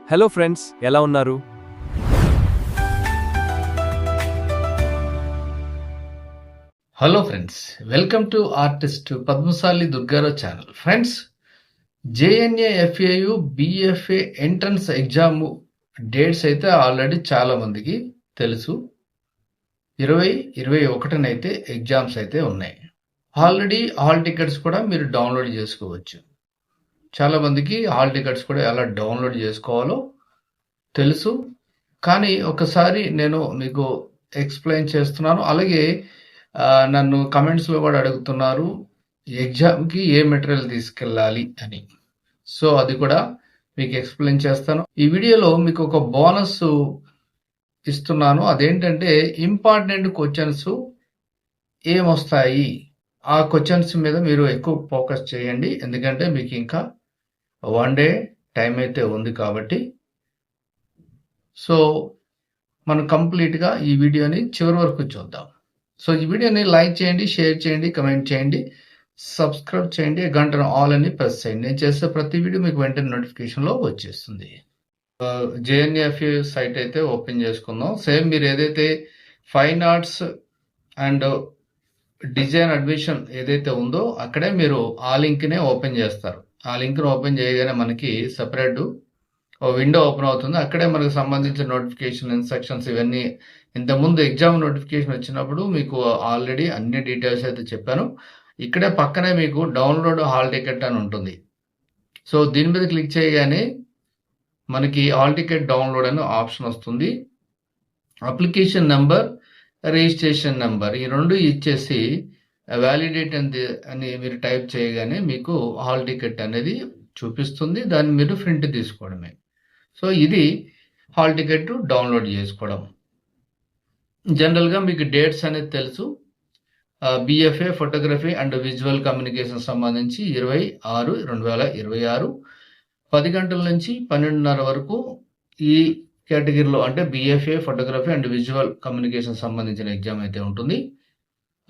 Hello friends, ఎలా ఉన్నారు? Hello friends, welcome to artist Padmashali Durgarao channel. Friends, JNAFAU BFA entrance exam dates అయితే already చాలా మందికి తెలుసు. 21 అయితే ఎగ్జామ్స్ అయితే ఉన్నాయి. ఆల్రెడీ హాల్ టికెట్స్ కూడా మీరు డౌన్లోడ్ చేసుకోవచ్చు. చాలా మందికి హాల్ టికెట్స్ కూడా ఎలా డౌన్లోడ్ చేసుకోవాలో తెలుసు. కానీ ఒకసారి నేను మీకు ఎక్స్ప్లెయిన్ చేస్తున్నాను. అలాగే నన్ను కమెంట్స్లో కూడా అడుగుతున్నారు ఎగ్జామ్కి ఏ మెటీరియల్ తీసుకెళ్ళాలి అని. సో అది కూడా మీకు ఎక్స్ప్లెయిన్ చేస్తాను. ఈ వీడియోలో మీకు ఒక బోనస్ ఇస్తున్నాను. అదేంటంటే ఇంపార్టెంట్ క్వశ్చన్స్ ఏమొస్తాయి, ఆ క్వశ్చన్స్ మీద మీరు ఎక్కువ ఫోకస్ చేయండి. ఎందుకంటే మీకు ఇంకా 1 డే టైం అయితే ఉంది కాబట్టి. సో మనం కంప్లీట్గా ఈ వీడియోని చివరి వరకు చూద్దాం. సో ఈ వీడియోని లైక్ చేయండి, షేర్ చేయండి, కమెంట్ చేయండి, సబ్స్క్రైబ్ చేయండి, గంటను ఆల్ అని ప్రెస్ చేయండి. నేను చేసే ప్రతి వీడియో మీకు వెంటనే నోటిఫికేషన్లో వచ్చేస్తుంది. జేఎన్ఎఫ్ఏ సైట్ అయితే ఓపెన్ చేసుకుందాం. సేమ్ మీరు ఏదైతే fine arts and design admission ఏదైతే ఉందో అక్కడే మీరు ఆ లింక్నే ఓపెన్ చేస్తారు. ఆ లింక్ను ఓపెన్ చేయగానే మనకి సపరేట్ విండో ఓపెన్ అవుతుంది. అక్కడే మనకు సంబంధించిన నోటిఫికేషన్, ఇన్స్ట్రక్షన్స్ ఇవన్నీ ఇంతకుముందు ఎగ్జామ్ నోటిఫికేషన్ వచ్చినప్పుడు మీకు ఆల్రెడీ అన్ని డీటెయిల్స్ అయితే చెప్పాను. ఇక్కడే పక్కనే మీకు డౌన్లోడ్ హాల్ టికెట్ అని ఉంటుంది. సో దీని మీద క్లిక్ చేయగానే మనకి హాల్ టికెట్ డౌన్లోడ్ అనే ఆప్షన్ వస్తుంది. అప్లికేషన్ నెంబర్, రిజిస్ట్రేషన్ నెంబర్ ఈ రెండు ఇచ్చేసి వ్యాలిడేట్ అని మీరు టైప్ చేయగానే మీకు హాల్ టికెట్ అనేది చూపిస్తుంది. దాన్ని మీరు ప్రింట్ తీసుకోవడమే. సో ఇది హాల్ టికెట్ డౌన్లోడ్ చేసుకోవడం. జనరల్గా మీకు డేట్స్ అనేది తెలుసు. BFA photography and visual communication సంబంధించి 26/2026 10 గంటల నుంచి 12:30 వరకు ఈ కేటగిరీలో అంటే BFA photography and visual communication సంబంధించిన ఎగ్జామ్ అయితే ఉంటుంది.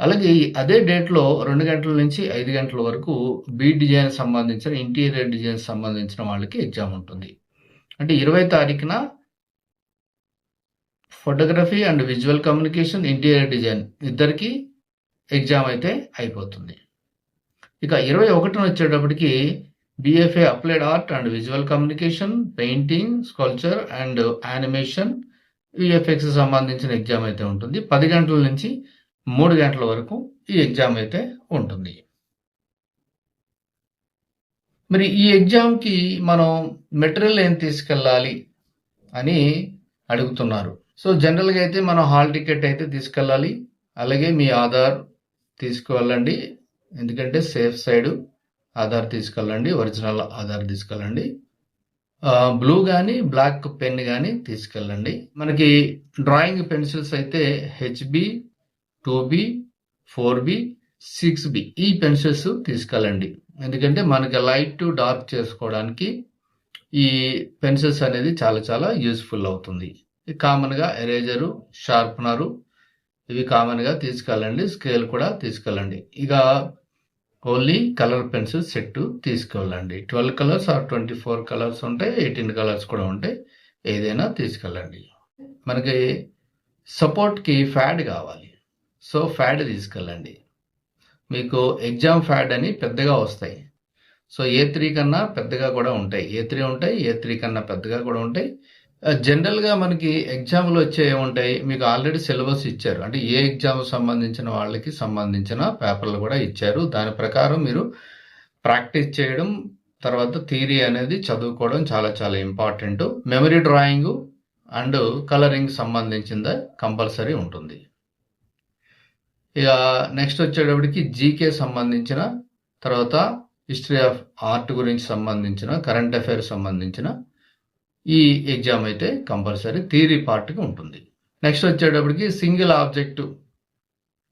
అలాగే అదే డేట్లో 2 గంటల నుంచి 5 గంటల వరకు బీ డిజైన్ సంబంధించిన ఇంటీరియర్ డిజైన్ సంబంధించిన వాళ్ళకి ఎగ్జామ్ ఉంటుంది. అంటే 20 తారీఖున photography and visual communication, interior design ఇద్దరికి ఎగ్జామ్ అయితే అయిపోతుంది. ఇక 21న వచ్చేటప్పటికి BFA applied art and visual communication, painting, sculpture and animation, VFX సంబంధించిన ఎగ్జామ్ అయితే ఉంటుంది. 10 గంటల నుంచి 3 గంటల వరకు ఈ ఎగ్జామ్ అయితే ఉంటుంది. మరి ఈ ఎగ్జామ్కి మనం మెటీరియల్ ఏం తీసుకెళ్ళాలి అని అడుగుతున్నారు. సో జనరల్గా అయితే మనం హాల్ టికెట్ అయితే తీసుకెళ్ళాలి. అలాగే మీ ఆధార్ తీసుకువెళ్ళండి. ఎందుకంటే సేఫ్ సైడ్ ఆధార్ తీసుకెళ్ళండి, ఒరిజినల్ ఆధార్ తీసుకెళ్ళండి. బ్లూ కానీ బ్లాక్ పెన్ కానీ తీసుకెళ్ళండి. మనకి డ్రాయింగ్ పెన్సిల్స్ అయితే హెచ్బి, 2బి, 4బి, 6బి ఈ పెన్సిల్స్ తీసుకెళ్ళండి. ఎందుకంటే మనకి లైట్ టు డార్క్ చేసుకోవడానికి ఈ పెన్సిల్స్ అనేది చాలా చాలా యూస్ఫుల్ అవుతుంది. కామన్గా ఎరేజరు, షార్ప్నరు ఇవి కామన్గా తీసుకెళ్ళండి. స్కేల్ కూడా తీసుకెళ్ళండి. ఇక ఓన్లీ కలర్ పెన్సిల్ సెట్ తీసుకెళ్ళండి. 12 కలర్స్ ఆర్ 24 కలర్స్ ఉంటాయి, 18 కలర్స్ కూడా ఉంటాయి. ఏదైనా తీసుకెళ్ళండి. మనకి సపోర్ట్కి ఫ్యాడ్ కావాలి. సో ఫ్యాడ్ తీసుకెళ్ళండి. మీకు ఎగ్జామ్ ఫ్యాడ్ అని పెద్దగా వస్తాయి. సో A3 కన్నా పెద్దగా కూడా ఉంటాయి. A3 ఉంటాయి, A3 కన్నా పెద్దగా కూడా ఉంటాయి. జనరల్గా మనకి ఎగ్జామ్లు వచ్చే ఏముంటాయి, మీకు ఆల్రెడీ సిలబస్ ఇచ్చారు. అంటే ఏ ఎగ్జామ్ సంబంధించిన వాళ్ళకి సంబంధించిన పేపర్లు కూడా ఇచ్చారు. దాని ప్రకారం మీరు ప్రాక్టీస్ చేయడం, తర్వాత థియరీ అనేది చదువుకోవడం చాలా చాలా important. Memory drawing and colouring సంబంధించింది కంపల్సరీ ఉంటుంది. ఇక నెక్స్ట్ వచ్చేటప్పటికి జీకే సంబంధించిన, తర్వాత హిస్టరీ ఆఫ్ ఆర్ట్ గురించి సంబంధించిన, కరెంట్ అఫైర్స్ సంబంధించిన ఈ ఎగ్జామ్ అయితే కంపల్సరీ థియరీ పార్ట్కి ఉంటుంది. నెక్స్ట్ వచ్చేటప్పటికి సింగిల్ ఆబ్జెక్ట్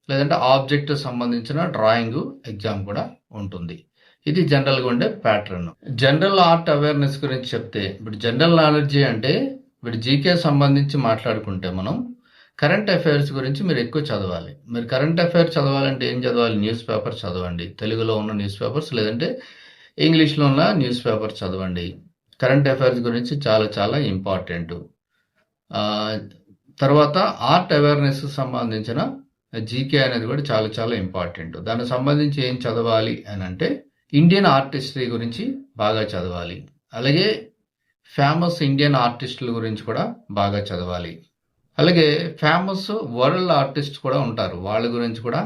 లేదంటే ఆబ్జెక్ట్ సంబంధించిన డ్రాయింగ్ ఎగ్జామ్ కూడా ఉంటుంది. ఇది జనరల్గా ఉండే ప్యాటర్న్. జనరల్ ఆర్ట్ అవేర్నెస్ గురించి చెప్తే, ఇప్పుడు జనరల్ నాలెడ్జీ అంటే ఇప్పుడు జీకే సంబంధించి మాట్లాడుకుంటే మనం కరెంట్ అఫైర్స్ గురించి మీరు ఎక్కువ చదవాలి. మీరు కరెంట్ అఫైర్స్ చదవాలంటే ఏం చదవాలి? న్యూస్ పేపర్ చదవండి. తెలుగులో ఉన్న న్యూస్ పేపర్స్ లేదంటే ఇంగ్లీష్లో ఉన్న న్యూస్ పేపర్ చదవండి. కరెంట్ అఫైర్స్ గురించి చాలా చాలా ఇంపార్టెంట్. తర్వాత ఆర్ట్ అవేర్నెస్ సంబంధించిన జీకే అనేది కూడా చాలా చాలా ఇంపార్టెంట్. దానికి సంబంధించి ఏం చదవాలి అని అంటే ఇండియన్ ఆర్ట్ హిస్టరీ గురించి బాగా చదవాలి. అలాగే ఫేమస్ ఇండియన్ ఆర్టిస్టుల గురించి కూడా బాగా చదవాలి. అలాగే ఫేమస్ వరల్డ్ ఆర్టిస్ట్ కూడా ఉంటారు, వాళ్ళ గురించి కూడా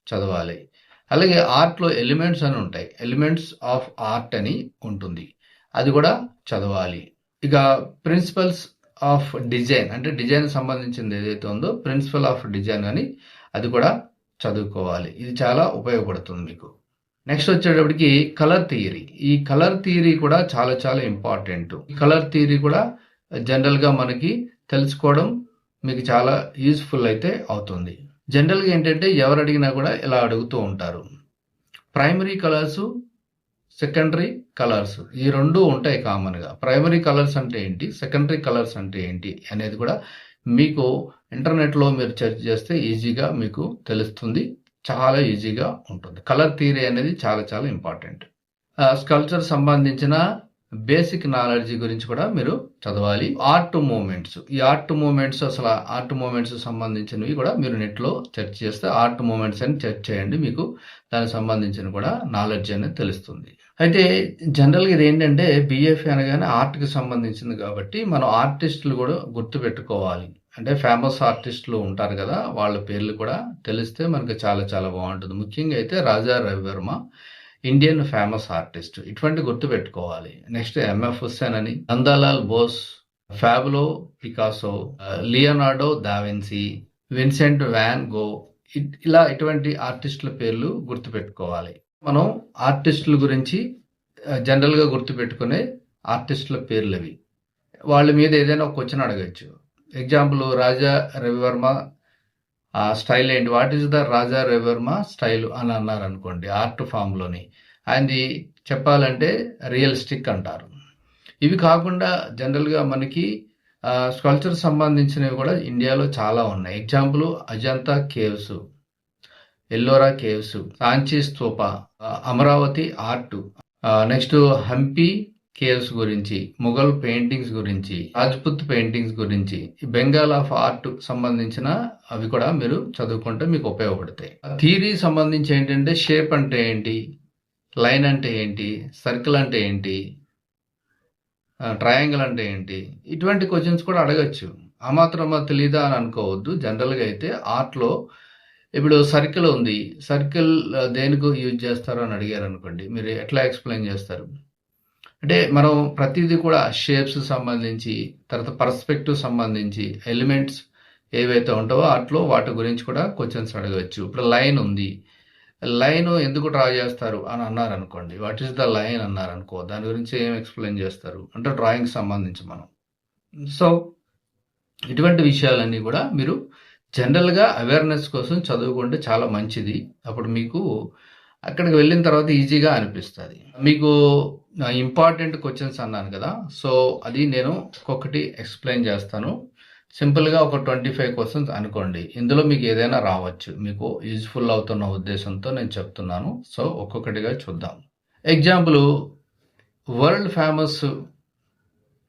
చదవాలి. అలాగే ఆర్ట్లో ఎలిమెంట్స్ అని ఉంటాయి, ఎలిమెంట్స్ ఆఫ్ ఆర్ట్ అని ఉంటుంది, అది కూడా చదవాలి. ఇక ప్రిన్సిపల్స్ ఆఫ్ డిజైన్ అంటే డిజైన్ సంబంధించింది ఏదైతే ఉందో ప్రిన్సిపల్ ఆఫ్ డిజైన్ అని అది కూడా చదువుకోవాలి. ఇది చాలా ఉపయోగపడుతుంది మీకు. నెక్స్ట్ వచ్చేటప్పటికి కలర్ థియరీ. ఈ కలర్ థియరీ కూడా చాలా చాలా ఇంపార్టెంట్. ఈ కలర్ థియరీ కూడా జనరల్గా మనకి తెలుసుకోవడం మీకు చాలా యూస్ఫుల్ అయితే అవుతుంది. జనరల్గా ఏంటంటే ఎవరు అడిగినా కూడా ఇలా అడుగుతూ ఉంటారు, ప్రైమరీ కలర్స్, సెకండరీ కలర్స్, ఈ రెండు ఉంటాయి కామన్గా. ప్రైమరీ కలర్స్ అంటే ఏంటి, సెకండరీ కలర్స్ అంటే ఏంటి అనేది కూడా మీకు ఇంటర్నెట్లో మీరు సెర్చ్ చేస్తే ఈజీగా మీకు తెలుస్తుంది, చాలా ఈజీగా ఉంటుంది. కలర్ థియరీ అనేది చాలా చాలా ఇంపార్టెంట్. స్కల్ప్చర్ సంబంధించిన బేసిక్ నాలెడ్జ్ గురించి కూడా మీరు చదవాలి. ఆర్ట్ మూమెంట్స్, ఈ ఆర్ట్ మూమెంట్స్, అసలు ఆర్ట్ మూమెంట్స్ సంబంధించినవి కూడా మీరు నెట్లో సెర్చ్ చేస్తే ఆర్ట్ మూమెంట్స్ అని సెర్చ్ చేయండి, మీకు దానికి సంబంధించిన కూడా నాలెడ్జ్ అనేది తెలుస్తుంది. అయితే జనరల్గా ఇది ఏంటంటే బిఎఫ్ఏ అనగానే ఆర్ట్కి సంబంధించింది కాబట్టి మనం ఆర్టిస్టులు కూడా గుర్తు పెట్టుకోవాలి. అంటే ఫేమస్ ఆర్టిస్టులు ఉంటారు కదా, వాళ్ళ పేర్లు కూడా తెలిస్తే మనకు చాలా చాలా బాగుంటుంది. ముఖ్యంగా అయితే Raja Ravivarma Indian famous artist, ఇటువంటి గుర్తు పెట్టుకోవాలి. నెక్స్ట్ ఎంఎఫ్ హుస్సేన్ అని, Nandalal Bose, Pablo Picasso, Leonardo da Vinci, Vincent van Gogh, ఇలా ఇటువంటి ఆర్టిస్టుల పేర్లు గుర్తు పెట్టుకోవాలి. మనం ఆర్టిస్టుల గురించి జనరల్గా గుర్తుపెట్టుకునే ఆర్టిస్టుల పేర్లు అవి. వాళ్ళ మీద ఏదైనా ఒక క్వశ్చన్ అడగచ్చు. ఎగ్జాంపుల్, రాజా రవివర్మ స్టైల్ ఏంటి, what is the Raja Ravi Varma style అని అన్నారు అనుకోండి ఆర్ట్ ఫామ్లోని, ఆయనది చెప్పాలంటే రియలిస్టిక్ అంటారు. ఇవి కాకుండా జనరల్గా మనకి స్కల్ప్చర్ సంబంధించినవి కూడా ఇండియాలో చాలా ఉన్నాయి. Example, Ajanta caves, Ellora caves, Sanchi stupa, Amaravati art, next Hampi caves గురించి, ముఘల్ పెయింటింగ్స్ గురించి, రాజ్పుత్ పెయింటింగ్స్ గురించి, బెంగాల్ ఆఫ్ ఆర్ట్ సంబంధించిన అవి కూడా మీరు చదువుకుంటే మీకు ఉపయోగపడతాయి. థియరీ సంబంధించి ఏంటంటే షేప్ అంటే ఏంటి, లైన్ అంటే ఏంటి, సర్కిల్ అంటే ఏంటి, ట్రయాంగిల్ అంటే ఏంటి, ఇటువంటి క్వశ్చన్స్ కూడా అడగచ్చు. ఆ మాత్రం తెలీదా అని అనుకోవద్దు. జనరల్గా అయితే ఆర్ట్లో ఇప్పుడు సర్కిల్ ఉంది, సర్కిల్ దేనికి యూజ్ చేస్తారు అని అడిగారు అనుకోండి, మీరు ఎట్లా ఎక్స్ప్లెయిన్ చేస్తారు? అంటే మనం ప్రతిదీ కూడా షేప్స్ సంబంధించి, తర్వాత పర్స్పెక్టివ్ సంబంధించి, ఎలిమెంట్స్ ఏవైతే ఉంటావో అట్లో వాటి గురించి కూడా క్వశ్చన్స్ అడగవచ్చు. ఇప్పుడు లైన్ ఉంది, లైన్ ఎందుకు డ్రా చేస్తారు అని అన్నారు అనుకోండి, వాట్ ఈస్ ద లైన్ అన్నారు అనుకో, దాని గురించి ఏం ఎక్స్ప్లెయిన్ చేస్తారు అంటే డ్రాయింగ్ సంబంధించి మనం. సో ఇటువంటి విషయాలన్నీ కూడా మీరు జనరల్గా అవేర్నెస్ కోసం చదువుకుంటే చాలా మంచిది. అప్పుడు మీకు అక్కడికి వెళ్ళిన తర్వాత ఈజీగా అనిపిస్తుంది. మీకు ఇంపార్టెంట్ క్వశ్చన్స్ అన్నాను కదా, సో అది నేను ఒక్కొక్కటి ఎక్స్ప్లెయిన్ చేస్తాను. సింపుల్గా ఒక 25 క్వశ్చన్స్ అనుకోండి, ఇందులో మీకు ఏదైనా రావచ్చు, మీకు యూజ్ఫుల్ అవుతున్న ఉద్దేశంతో నేను చెప్తున్నాను. సో ఒక్కొక్కటిగా చూద్దాం. Example, world famous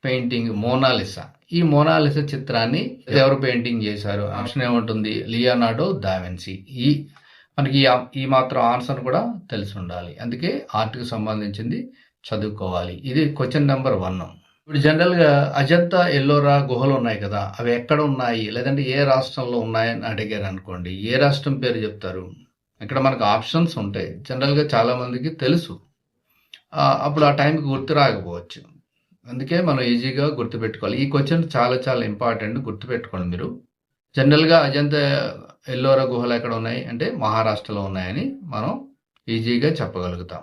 painting Mona Lisa. ఈ మోనాలిసా చిత్రాన్ని ఎవరు పెయింటింగ్ చేశారు? ఆప్షన్ ఏముంటుంది? Leonardo da Vinci. మనకి ఈ మాత్రం ఆన్సర్ కూడా తెలిసి ఉండాలి, అందుకే ఆర్ట్కి సంబంధించింది చదువుకోవాలి. ఇది క్వశ్చన్ నెంబర్ 1. ఇప్పుడు జనరల్గా అజంతా ఎల్లోరా గుహలు ఉన్నాయి కదా, అవి ఎక్కడ ఉన్నాయి, లేదంటే ఏ రాష్ట్రంలో ఉన్నాయని అడిగారు అనుకోండి, ఏ రాష్ట్రం పేరు చెప్తారు? ఇక్కడ మనకు ఆప్షన్స్ ఉంటాయి. జనరల్గా చాలా మందికి తెలుసు, అప్పుడు ఆ టైంకి గుర్తు రాకపోవచ్చు, అందుకే మనం ఈజీగా గుర్తుపెట్టుకోవాలి. ఈ క్వశ్చన్ చాలా చాలా ఇంపార్టెంట్, గుర్తుపెట్టుకోండి మీరు. జనరల్గా అజంతా ఎల్లోరా గుహలు ఎక్కడ ఉన్నాయి అంటే మహారాష్ట్రలో ఉన్నాయని మనం ఈజీగా చెప్పగలుగుతాం.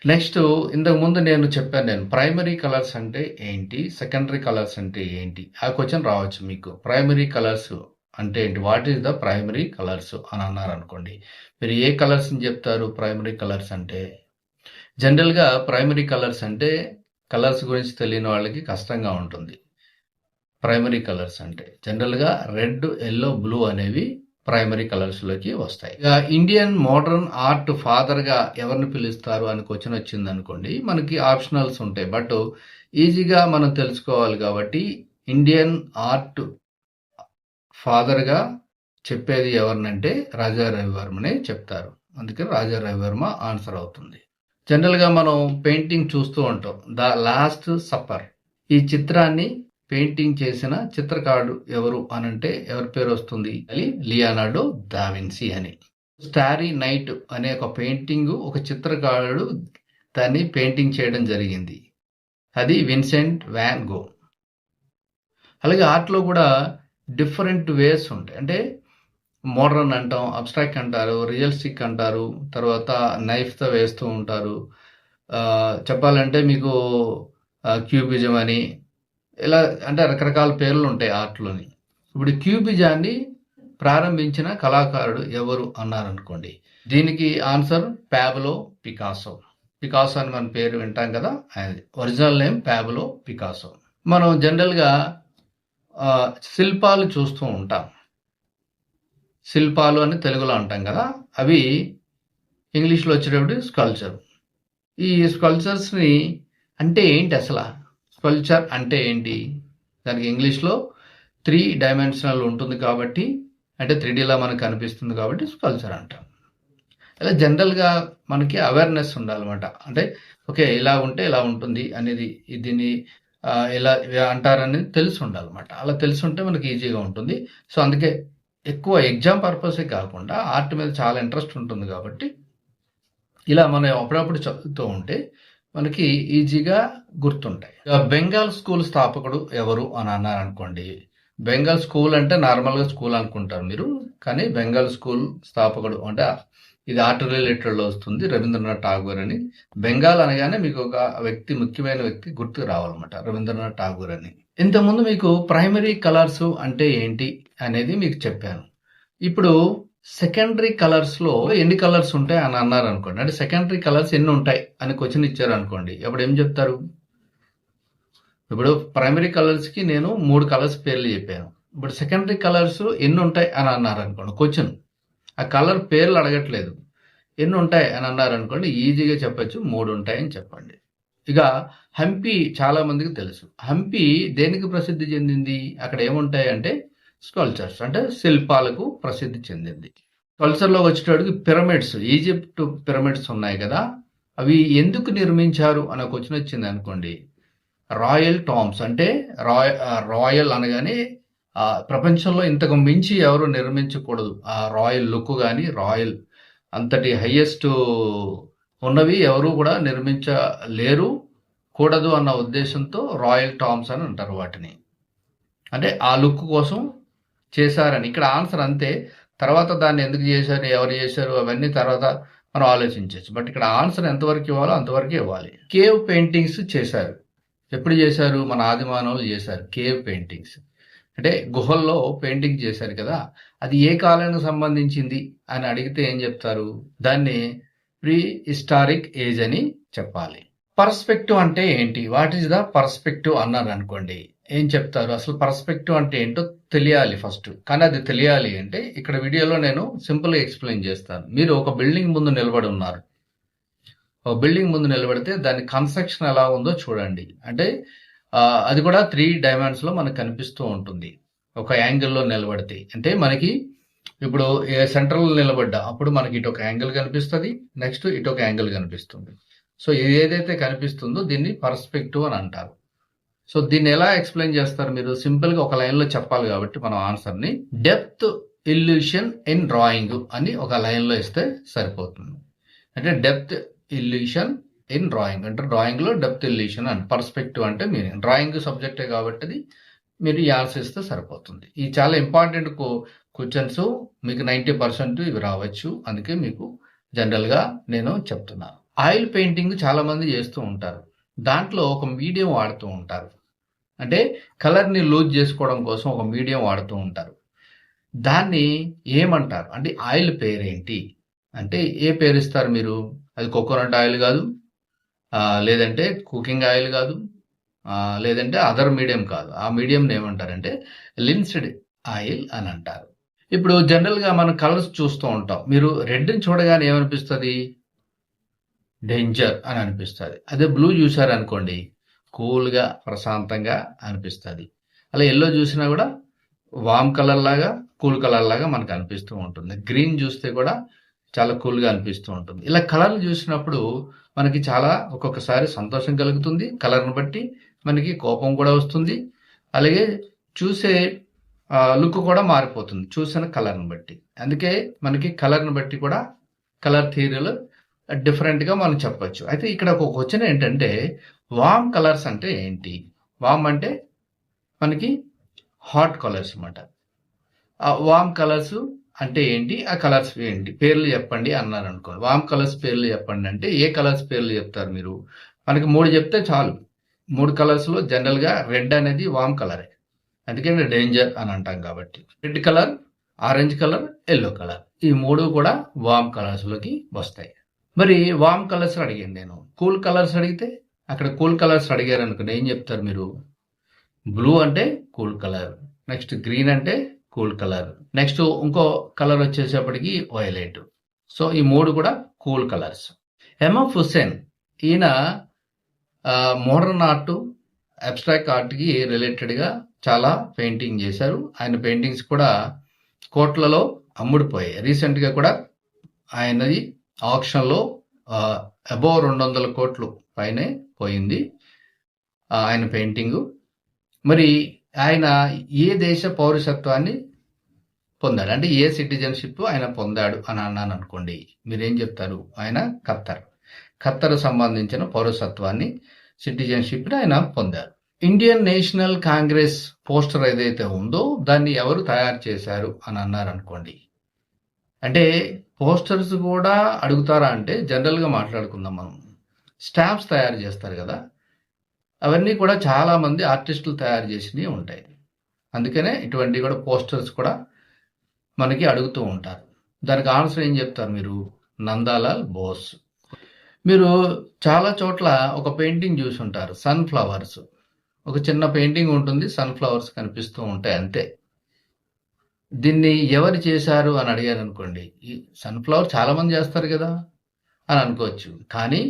నెక్స్ట్, ఇంతకు ముందు నేను చెప్పాను, ప్రైమరీ కలర్స్ అంటే ఏంటి, సెకండరీ కలర్స్ అంటే ఏంటి, ఆ క్వశ్చన్ రావచ్చు మీకు. ప్రైమరీ కలర్స్ అంటే ఏంటి, what is the primary colours అని అన్నారు అనుకోండి, మీరు ఏ కలర్స్ని చెప్తారు? ప్రైమరీ కలర్స్ అంటే జనరల్గా ప్రైమరీ కలర్స్ అంటే కలర్స్ గురించి తెలియని వాళ్ళకి కష్టంగా ఉంటుంది. ప్రైమరీ కలర్స్ అంటే జనరల్గా రెడ్, ఎల్లో, బ్లూ అనేవి ప్రైమరీ కలర్స్లోకి వస్తాయి. ఇక ఇండియన్ మోడర్న్ ఆర్ట్ ఫాదర్గా ఎవరిని పిలుస్తారు అని క్వశ్చన్ వచ్చింది అనుకోండి, మనకి ఆప్షనల్స్ ఉంటాయి. బట్ ఈజీగా మనం తెలుసుకోవాలి కాబట్టి ఇండియన్ ఆర్ట్ ఫాదర్గా చెప్పేది ఎవరినంటే రాజా రవివర్మనే చెప్తారు. అందుకని రాజా రవివర్మ ఆన్సర్ అవుతుంది. జనరల్గా మనం పెయింటింగ్ చూస్తూ ఉంటాం. The last supper. ఈ చిత్రాన్ని పెయింటింగ్ చేసిన చిత్రకారుడు ఎవరు అనంటే ఎవరి పేరు వస్తుంది? అది లియోనార్డో డావిన్సీ అని. స్టారీ నైట్ అనే ఒక పెయింటింగ్ ఒక చిత్రకారుడు దాన్ని పెయింటింగ్ చేయడం జరిగింది. అది విన్సెంట్ వ్యాన్ గో. అలాగే ఆర్ట్లో కూడా డిఫరెంట్ వేస్ ఉంటాయి. అంటే మోడర్న్ అంటాం, అబ్స్ట్రాక్ట్ అంటారు, రియలిస్టిక్ అంటారు, తర్వాత నైఫ్తో వేస్తూ ఉంటారు. చెప్పాలంటే మీకు క్యూబిజం అని ఇలా అంటే రకరకాల పేర్లు ఉంటాయి ఆర్ట్లోని. ఇప్పుడు క్యూబిజాన్ని ప్రారంభించిన కళాకారుడు ఎవరు అన్నారనుకోండి, దీనికి ఆన్సర్ పాబ్లో పికాసో. పికాసో అని మన పేరు వింటాం కదా, అది ఒరిజినల్ నేమ్ పాబ్లో పికాసో. మనం జనరల్గా శిల్పాలు చూస్తూ ఉంటాం. శిల్పాలు అని తెలుగులో అంటాం కదా, అవి ఇంగ్లీష్లో వచ్చేటప్పుడు స్కల్చర్. ఈ స్కల్చర్స్ని అంటే ఏంటి అసలు? స్కల్చర్ అంటే ఏంటి? దానికి ఇంగ్లీష్లో 3 డైమెన్షనల్ ఉంటుంది కాబట్టి, అంటే 3Dలా మనకు కనిపిస్తుంది కాబట్టి స్కల్చర్ అంటాం. ఇలా జనరల్గా మనకి అవేర్నెస్ ఉండాలన్నమాట. అంటే ఓకే, ఇలా ఉంటే ఇలా ఉంటుంది అనేది, దీన్ని ఇలా అంటారనేది తెలిసి ఉండాలన్నమాట. అలా తెలిసి ఉంటే మనకి ఈజీగా ఉంటుంది. సో అందుకే ఎక్కువ ఎగ్జామ్ పర్పసే కాకుండా ఆర్ట్ మీద చాలా ఇంట్రెస్ట్ ఉంటుంది కాబట్టి ఇలా మనం అప్పుడప్పుడు చదువుతూ ఉంటే మనకి ఈజీగా గుర్తుంటాయి. బెంగాల్ స్కూల్ స్థాపకుడు ఎవరు అని అన్నారనుకోండి, బెంగాల్ స్కూల్ అంటే నార్మల్గా స్కూల్ అనుకుంటారు మీరు, కానీ బెంగాల్ స్కూల్ స్థాపకుడు అంటే ఇది ఆర్ట్ రిలేటెడ్లో వస్తుంది, రవీంద్రనాథ్ ఠాగూర్ అని. బెంగాల్ అనగానే మీకు ఒక వ్యక్తి, ముఖ్యమైన వ్యక్తి గుర్తుకు రావాలన్నమాట, రవీంద్రనాథ్ ఠాగూర్ అని. ఇంతకుముందు మీకు ప్రైమరీ కలర్స్ అంటే ఏంటి అనేది మీకు చెప్పాను. ఇప్పుడు సెకండరీ కలర్స్లో ఎన్ని కలర్స్ ఉంటాయి అని అన్నారు అనుకోండి, అంటే సెకండరీ కలర్స్ ఎన్ని ఉంటాయి అని క్వశ్చన్ ఇచ్చారు అనుకోండి, అప్పుడు ఏం చెప్తారు? ఇప్పుడు ప్రైమరీ కలర్స్కి నేను 3 కలర్స్ పేర్లు చెప్పాను. ఇప్పుడు సెకండరీ కలర్స్ ఎన్ని ఉంటాయి అని అన్నారు అనుకోండి, క్వశ్చన్ ఆ కలర్ పేర్లు అడగట్లేదు, ఎన్ని ఉంటాయి అని అన్నారు అనుకోండి, ఈజీగా చెప్పచ్చు 3 ఉంటాయని చెప్పండి. ఇక హంపి చాలా మందికి తెలుసు. హంపి దేనికి ప్రసిద్ధి చెందింది? అక్కడ ఏముంటాయి అంటే స్కల్చర్స్, అంటే శిల్పాలకు ప్రసిద్ధి చెందింది. స్కల్చర్లో వచ్చేటప్పటికి పిరమిడ్స్, ఈజిప్ట్ పిరమిడ్స్ ఉన్నాయి కదా, అవి ఎందుకు నిర్మించారు అనే క్వశ్చన్ వచ్చింది అనుకోండి, రాయల్ టాంబ్స్ అంటే రాయల్ అనగానే ప్రపంచంలో ఇంతకు మించి ఎవరు నిర్మించకూడదు, ఆ రాయల్ లుక్ కానీ రాయల్ అంతటి హైయెస్ట్ ఉన్నవి ఎవరు కూడా నిర్మించలేరు కూడదు అన్న ఉద్దేశంతో రాయల్ టాంబ్స్ అని అంటారు వాటిని. అంటే ఆ లుక్ కోసం చేశారని ఇక్కడ ఆన్సర్ అంతే. తర్వాత దాన్ని ఎందుకు చేశారు, ఎవరు చేశారు అవన్నీ తర్వాత మనం ఆలోచించవచ్చు. బట్ ఇక్కడ ఆన్సర్ ఎంతవరకు ఇవ్వాలో అంతవరకు ఇవ్వాలి. కేవ్ పెయింటింగ్స్ చేశారు. ఎప్పుడు చేశారు? మన ఆదిమానవులు చేశారు కేవ్ పెయింటింగ్స్. అంటే గుహల్లో పెయింటింగ్ చేశారు కదా, అది ఏ కాలానికి సంబంధించింది అని అడిగితే ఏం చెప్తారు? దాన్ని ప్రీ హిస్టారిక్ ఏజ్ అని చెప్పాలి. పర్స్పెక్టివ్ అంటే ఏంటి? వాట్ ఈస్ ద పర్స్పెక్టివ్ అన్నారు అనుకోండి, ఏం చెప్తారు? అసలు పర్స్పెక్టివ్ అంటే ఏంటో తెలియాలి ఫస్ట్. కానీ అది తెలియాలి అంటే ఇక్కడ వీడియోలో నేను సింపుల్గా ఎక్స్ప్లెయిన్ చేస్తాను. మీరు ఒక బిల్డింగ్ ముందు నిలబడి ఉన్నారు. ఒక బిల్డింగ్ ముందు నిలబడితే దాని కన్స్ట్రక్షన్ ఎలా ఉందో చూడండి. అంటే అది కూడా 3 డైమెన్షన్లో మనకు కనిపిస్తూ ఉంటుంది. ఒక యాంగిల్లో నిలబడితే అంటే మనకి ఇప్పుడు సెంట్రల్ నిలబడ్డా అప్పుడు మనకి ఇటు ఒక యాంగిల్ కనిపిస్తుంది, నెక్స్ట్ ఇటు ఒక యాంగిల్ కనిపిస్తుంది. సో ఇది ఏదైతే కనిపిస్తుందో దీన్ని పర్స్పెక్టివ్ అని అంటారు. సో దీన్ని ఎలా ఎక్స్ప్లెయిన్ చేస్తారు మీరు? సింపుల్గా ఒక లైన్లో చెప్పాలి కాబట్టి మనం ఆన్సర్ని డెప్త్ ఇల్యూషన్ ఇన్ డ్రాయింగ్ అని ఒక లైన్లో ఇస్తే సరిపోతుంది. అంటే డెప్త్ ఇల్యూషన్ ఇన్ డ్రాయింగ్ అంటే డ్రాయింగ్లో డెప్త్ ఇల్యూషన్ అండ్ పర్స్పెక్టివ్ అంటే మీనింగ్. డ్రాయింగ్ సబ్జెక్టే కాబట్టి అది మీరు ఈ ఆన్సర్ ఇస్తే సరిపోతుంది. ఈ చాలా ఇంపార్టెంట్ క్వశ్చన్స్, మీకు 90% ఇవి రావచ్చు. అందుకే మీకు జనరల్గా నేను చెప్తున్నాను. ఆయిల్ పెయింటింగ్ చాలా మంది చేస్తూ ఉంటారు. దాంట్లో ఒక మీడియం వాడుతూ ఉంటారు. అంటే కలర్ని లూజ్ చేసుకోవడం కోసం ఒక మీడియం వాడుతూ ఉంటారు. దాన్ని ఏమంటారు? అంటే ఆయిల్ పేరేంటి అంటే ఏ పేరు ఇస్తారు మీరు? అది కోకోనట్ ఆయిల్ కాదు, లేదంటే కుకింగ్ ఆయిల్ కాదు, లేదంటే అదర్ మీడియం కాదు. ఆ మీడియం ఏమంటారంటే లిన్స్డ్ ఆయిల్ అని అంటారు. ఇప్పుడు జనరల్గా మనం కలర్స్ చూస్తూ ఉంటాం. మీరు రెడ్ని చూడగానే ఏమనిపిస్తుంది? డేంజర్ అని అనిపిస్తుంది. అదే బ్లూ చూసారనుకోండి, కూల్గా ప్రశాంతంగా అనిపిస్తుంది. అలా ఎల్లో చూసినా కూడా వామ్ కలర్ లాగా, కూల్ కలర్ లాగా మనకు అనిపిస్తూ ఉంటుంది. గ్రీన్ చూస్తే కూడా చాలా కూల్గా అనిపిస్తూ ఉంటుంది. ఇలా కలర్లు చూసినప్పుడు మనకి చాలా ఒక్కొక్కసారి సంతోషం కలుగుతుంది. కలర్ని బట్టి మనకి కోపం కూడా వస్తుంది. అలాగే చూసే లుక్ కూడా మారిపోతుంది చూసిన కలర్ని బట్టి. అందుకే మనకి కలర్ని బట్టి కూడా కలర్ థియరీలు డిఫరెంట్గా మనం చెప్పచ్చు. అయితే ఇక్కడ ఒక క్వశ్చన్ ఏంటంటే, వామ్ కలర్స్ అంటే ఏంటి? వామ్ అంటే మనకి హాట్ కలర్స్ అన్నమాట. ఆ వామ్ కలర్స్ అంటే ఏంటి? ఆ కలర్స్ ఏంటి? పేర్లు చెప్పండి అన్నారు అనుకోండి. వామ్ కలర్స్ పేర్లు చెప్పండి అంటే ఏ కలర్స్ పేర్లు చెప్తారు మీరు? మనకి 3 చెప్తే చాలు. 3 కలర్స్లో జనరల్గా రెడ్ అనేది వామ్ కలరే. అందుకని డేంజర్ అని అంటాం కాబట్టి. Red colour, orange colour, yellow colour, ఈ 3 కూడా వామ్ కలర్స్లోకి వస్తాయి. మరి వామ్ కలర్స్ అడిగాను నేను. కూల్ కలర్స్ అడిగితే, అక్కడ కూల్ కలర్స్ అడిగారు అనుకోండి, ఏం చెప్తారు మీరు? బ్లూ అంటే కూల్ కలర్, నెక్స్ట్ గ్రీన్ అంటే కూల్ కలర్, నెక్స్ట్ ఇంకో కలర్ వచ్చేసేపటికి వైలెట్. సో ఈ 3 కూడా కూల్ కలర్స్. ఎంఎఫ్ హుస్సేన్ ఈయన మోడర్న్ ఆర్ట్, అబ్స్ట్రాక్ట్ ఆర్ట్కి రిలేటెడ్గా చాలా పెయింటింగ్ చేశారు. ఆయన పెయింటింగ్స్ కూడా కోట్లలో అమ్ముడుపోయాయి. రీసెంట్గా కూడా ఆయనది ఆక్షన్లో అబోవ్ 200 కోట్లు పైనే పోయింది ఆయన పెయింటింగు. మరి ఆయన ఏ దేశ పౌరసత్వాన్ని పొందాడు అంటే ఏ సిటిజన్షిప్ ఆయన పొందాడు అని అన్నాను అనుకోండి, మీరేం చెప్తారు? ఆయన ఖత్తర్ సంబంధించిన పౌరసత్వాన్ని, సిటిజన్షిప్ని ఆయన పొందారు. ఇండియన్ నేషనల్ కాంగ్రెస్ పోస్టర్ ఏదైతే ఉందో దాన్ని ఎవరు తయారు చేశారు అని అన్నారు అనుకోండి, అంటే పోస్టర్స్ కూడా అడుగుతారా అంటే జనరల్గా మాట్లాడుకుందాం మనం. స్టాంప్స్ తయారు చేస్తారు కదా, అవన్నీ కూడా చాలామంది ఆర్టిస్టులు తయారు చేసినవి ఉంటాయి. అందుకనే ఇటువంటి కూడా పోస్టర్స్ కూడా మనకి అడుగుతూ ఉంటారు. దానికి ఆన్సర్ ఏం చెప్తారు మీరు? నందాలాల్ బోస్. మీరు చాలా చోట్ల ఒక పెయింటింగ్ చూసి ఉంటారు, సన్ఫ్లవర్స్. ఒక చిన్న పెయింటింగ్ ఉంటుంది, సన్ఫ్లవర్స్ కనిపిస్తూ ఉంటాయి అంతే. దీన్ని ఎవరు చేశారు అని అడిగారు అనుకోండి, ఈ సన్ఫ్లవర్ చాలామంది చేస్తారు కదా అని అనుకోవచ్చు. కానీ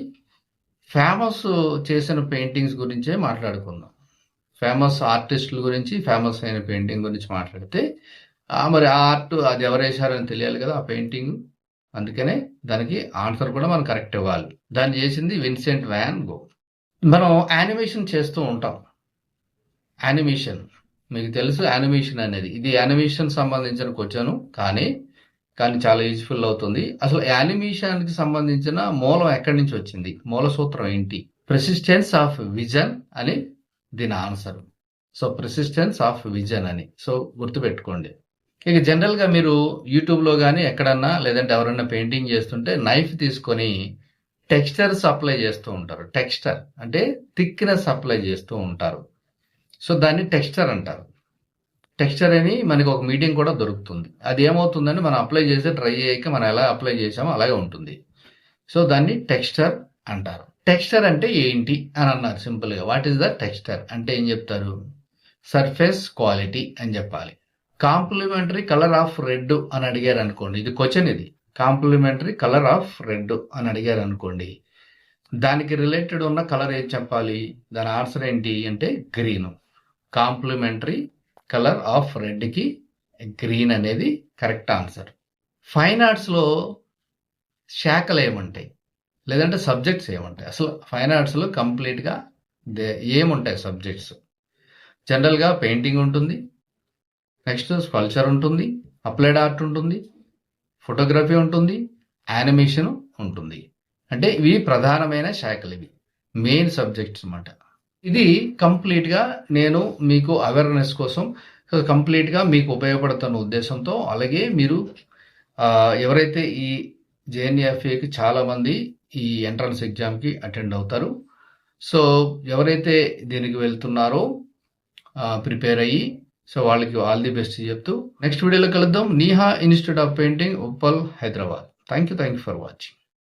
ఫేమస్ చేసిన పెయింటింగ్స్ గురించే మాట్లాడుకుందాం. ఫేమస్ ఆర్టిస్టుల గురించి, ఫేమస్ అయిన పెయింటింగ్ గురించి మాట్లాడితే మరి ఆ ఆర్ట్ అది ఎవరు వేశారని తెలియాలి కదా ఆ పెయింటింగ్. అందుకనే దానికి ఆన్సర్ కూడా మనం కరెక్ట్ ఇవ్వాలి. దాన్ని చేసింది విన్సెంట్ వ్యాన్ గో. మనం యానిమేషన్ చేస్తూ ఉంటాం. యానిమేషన్ మీకు తెలుసు, యానిమేషన్ అనేది ఇది యానిమేషన్ సంబంధించిన క్వశ్చన్, కానీ చాలా యూజ్ఫుల్ అవుతుంది. అసలు యానిమేషన్కి సంబంధించిన మూలం ఎక్కడి నుంచి వచ్చింది? మూల సూత్రం ఏంటి? ప్రెసిస్టెన్స్ ఆఫ్ విజన్ అని దీని ఆన్సర్. సో ప్రెసిస్టెన్స్ ఆఫ్ విజన్ అని సో గుర్తుపెట్టుకోండి. ఇక జనరల్గా మీరు యూట్యూబ్లో కానీ ఎక్కడన్నా లేదంటే ఎవరైనా పెయింటింగ్ చేస్తుంటే నైఫ్ తీసుకొని టెక్స్చర్స్ అప్లై చేస్తూ ఉంటారు. టెక్స్చర్ అంటే థిక్నెస్ అప్లై చేస్తూ ఉంటారు. సో దాన్ని టెక్స్చర్ అంటారు. టెక్స్చర్ అని మనకి ఒక మీడియం కూడా దొరుకుతుంది. అది ఏమవుతుందని మనం అప్లై చేసి డ్రై అయ్యాక మనం ఎలా అప్లై చేసామో అలాగే ఉంటుంది. సో దాన్ని టెక్స్చర్ అంటారు. టెక్స్చర్ అంటే ఏంటి అని అన్నారు సింపుల్గా. వాట్ ఈస్ ద టెక్స్చర్ అంటే ఏం చెప్తారు? సర్ఫేస్ క్వాలిటీ అని చెప్పాలి. కాంప్లిమెంటరీ కలర్ ఆఫ్ రెడ్ అని అడిగారు అనుకోండి, ఇది క్వశ్చన్. ఇది కాంప్లిమెంటరీ కలర్ ఆఫ్ రెడ్ అని అడిగారు అనుకోండి, దానికి రిలేటెడ్ ఉన్న కలర్ ఏం చెప్పాలి? దాని ఆన్సర్ ఏంటి అంటే గ్రీన్. కాంప్లిమెంటరీ కలర్ ఆఫ్ రెడ్కి గ్రీన్ అనేది కరెక్ట్ ఆన్సర్. ఫైన్ ఆర్ట్స్లో శాఖలు ఏముంటాయి లేదంటే సబ్జెక్ట్స్ ఏముంటాయి? అసలు ఫైన్ ఆర్ట్స్లో కంప్లీట్గా ఏముంటాయి సబ్జెక్ట్స్? జనరల్గా పెయింటింగ్ ఉంటుంది, నెక్స్ట్ స్కల్ప్చర్ ఉంటుంది, అప్లైడ్ ఆర్ట్ ఉంటుంది, ఫోటోగ్రఫీ ఉంటుంది, యానిమేషన్ ఉంటుంది. అంటే ఇవి ప్రధానమైన శాఖలు, ఇవి మెయిన్ సబ్జెక్ట్స్ అన్నమాట. ఇది కంప్లీట్గా నేను మీకు అవేర్నెస్ కోసం కంప్లీట్గా మీకు ఉపయోగపడుతున్న ఉద్దేశంతో, అలాగే మీరు ఎవరైతే ఈ జేఎన్ఎఫ్ఏకి చాలామంది ఈ ఎంట్రన్స్ ఎగ్జామ్కి అటెండ్ అవుతారు. సో ఎవరైతే దీనికి వెళ్తున్నారో ప్రిపేర్ అయ్యి, సో వాళ్ళకి ఆల్ ది బెస్ట్ చెప్తూ నెక్స్ట్ వీడియోలో కలుద్దాం. Neha institute of painting, Uppal, Hyderabad. Thank you for watching.